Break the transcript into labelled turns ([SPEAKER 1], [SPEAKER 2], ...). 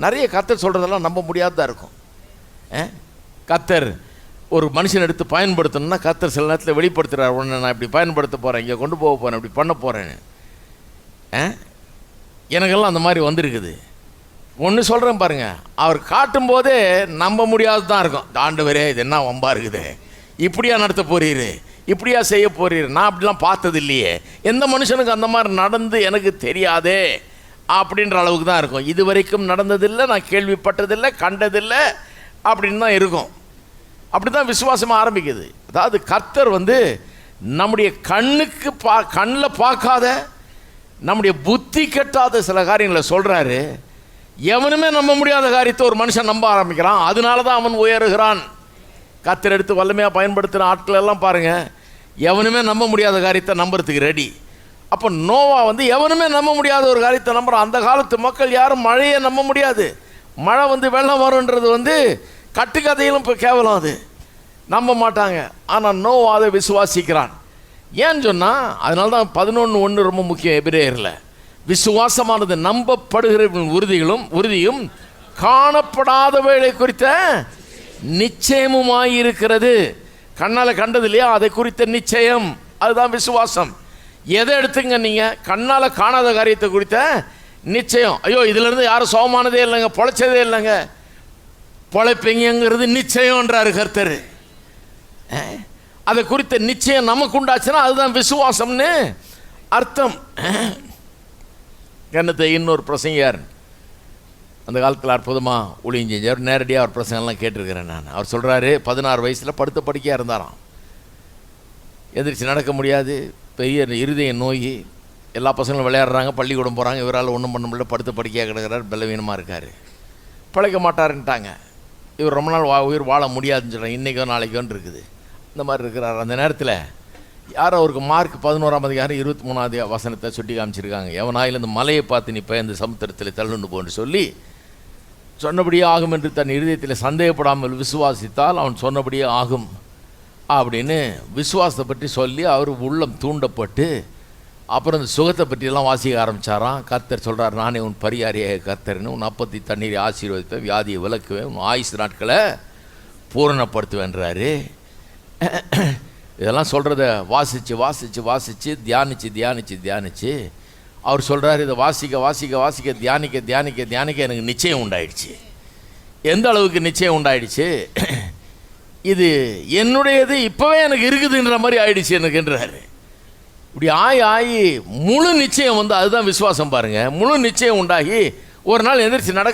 [SPEAKER 1] நிறைய கர்த்தர் சொல்கிறதெல்லாம் நம்ப முடியாததாக இருக்கும். கர்த்தர் ஒரு மனுஷன் எடுத்து பயன்படுத்தணும்னா கர்த்தர் சில நேரத்தில் வெளிப்படுத்துகிறார், உடனே நான் இப்படி பயன்படுத்த போகிறேன், இங்கே கொண்டு போக போகிறேன், இப்படி பண்ண போகிறேன்னு. எனக்கெல்லாம் அந்த மாதிரி வந்திருக்குது. ஒன்று சொல்கிறேன் பாருங்கள், அவர் காட்டும் போதே நம்ப முடியாது தான் இருக்கும். ஆண்டவரே இது என்ன வம்பா இருக்குது, இப்படியா நடத்த போறீரு, இப்படியா செய்ய போறீரு, நான் அப்படிலாம் பார்த்தது இல்லையே, எந்த மனுஷனுக்கு அந்த மாதிரி நடந்து எனக்கு தெரியாதே அப்படின்ற அளவுக்கு தான் இருக்கும். இது வரைக்கும் நடந்ததில்லை, நான் கேள்விப்பட்டதில்லை, கண்டதில்லை அப்படின்னு தான் இருக்கும். அப்படி தான் விசுவாசமாக ஆரம்பிக்குது. அதாவது கர்த்தர் நம்முடைய கண்ணுக்கு கண்ணில் பார்க்காத, நம்முடைய புத்தி கெட்டாத சில காரியங்களை சொல்கிறாரு. எவனுமே நம்ப முடியாத காரியத்தை ஒரு மனுஷன் நம்ப ஆரம்பிக்கிறான், அதனால தான் அவன் உயருகிறான். கர்த்தர் எடுத்து வல்லமையாக பயன்படுத்துகிற ஆட்கள் எல்லாம் பாருங்கள், எவனுமே நம்ப முடியாத காரியத்தை நம்புறதுக்கு ரெடி. அப்போ நோவா எவனுமே நம்ப முடியாத ஒரு காரியத்தை நம்புகிறான். அந்த காலத்து மக்கள் யாரும் மழையை நம்ப முடியாது. மழை வெள்ளம் வரும்ன்றது கட்டுக்கதையிலும் இப்போ கேவலம், அது நம்ப மாட்டாங்க. ஆனால் நோவா அதை விசுவாசிக்கிறான். ஏன்னு சொன்னால் அதனால தான் 11:1 ரொம்ப முக்கியம். எபிரேயரில் விசுவாசமானது நம்பப்படுகிற உறுதியும் காணப்படாதவைகளை குறித்த நிச்சயமுமாயிருக்கிறது. கண்ணால் கண்டது இல்லையா, அதை குறித்த நிச்சயம், அதுதான் விசுவாசம். எதை எடுத்துங்க நீங்கள், கண்ணால் காணாத காரியத்தை குறித்த நிச்சயம். ஐயோ இதிலேருந்து யாரும் சோகமானதே இல்லைங்க, பொழைச்சதே இல்லைங்க, பொழைப்பீங்கிறது நிச்சயம்ன்றாரு கர்த்தர். அதை குறித்த நிச்சயம் நமக்கு உண்டாச்சுன்னா அதுதான் விசுவாசம்னு அர்த்தம். கண்ணத்தை இன்னொரு பிரசங்கியார் அந்த காலத்தில் அற்புதமாக ஊழியம் செஞ்சார். நேரடியாக அவர் பிரசங்கெல்லாம் கேட்டிருக்கிறேன் நான். அவர் சொல்கிறாரு, 16 வயசில் படுத்த படுக்கையாக இருந்தாராம், எந்திரிச்சு நடக்க முடியாது, பெரிய இருதய நோய், எல்லா பசங்களும் விளையாடுறாங்க, பள்ளிக்கூடம் போகிறாங்க, இவரால் ஒன்றும் பண்ண முடியல, படுத்த படுக்கையாக கிடக்கிறார், பலவீனமாக இருக்கார், பிழைக்க மாட்டாருன்ட்டாங்க. இவர் ரொம்ப நாள் உயிர் வாழ முடியாதுன்னு சொல்கிறாங்க. இன்றைக்கோ நாளைக்கோன்னு இருக்குது. இந்த மாதிரி இருக்கிறார். அந்த நேரத்தில் யாரோ அவருக்கு மார்க் 11ஆம் அதிகாரம் 23ஆவது வசனத்தை சுட்டி காமிச்சிருக்காங்க. எவனாயில் இந்த மலையை பார்த்து நீ இந்த சமுத்திரத்தில் தள்ளுண்டு போன்னு சொல்லி சொன்னபடியே ஆகும் என்று தன் இருதயத்தில் சந்தேகப்படாமல் விசுவாசித்தால் அவன் சொன்னபடியே ஆகும் அப்படின்னு விசுவாசத்தை பற்றி சொல்லி அவர் உள்ளம் தூண்டப்பட்டு அப்புறம் இந்த சுகத்தை பற்றியெல்லாம் வாசிக்க ஆரம்பித்தாராம். கர்த்தர் சொல்கிறார், நானே உன் பரிகாரியாக கர்த்தர்னு, உன் அப்பத்தி தண்ணீரை ஆசீர்வதிப்பேன், வியாதியை விலக்குவேன், உன் ஆயுசு நாட்களை பூரணப்படுத்துவேன்றாரு. இதெல்லாம் சொல்கிறத வாசித்து வாசித்து வாசித்து தியானித்து அவர் சொல்கிறார், இதை வாசிக்க வாசிக்க வாசிக்க தியானிக்க தியானிக்க தியானிக்க எனக்கு நிச்சயம் உண்டாயிடுச்சு. எந்த அளவுக்கு நிச்சயம் உண்டாயிடுச்சு, இது என்னுடையது இப்போவே எனக்கு இருக்குதுன்ற மாதிரி ஆயிடுச்சு எனக்குன்றாரு. இப்படி ஆகி முழு நிச்சயம் அதுதான் விசுவாசம் பாருங்கள். முழு நிச்சயம் உண்டாகி ஒரு நாள் எந்திரிச்சு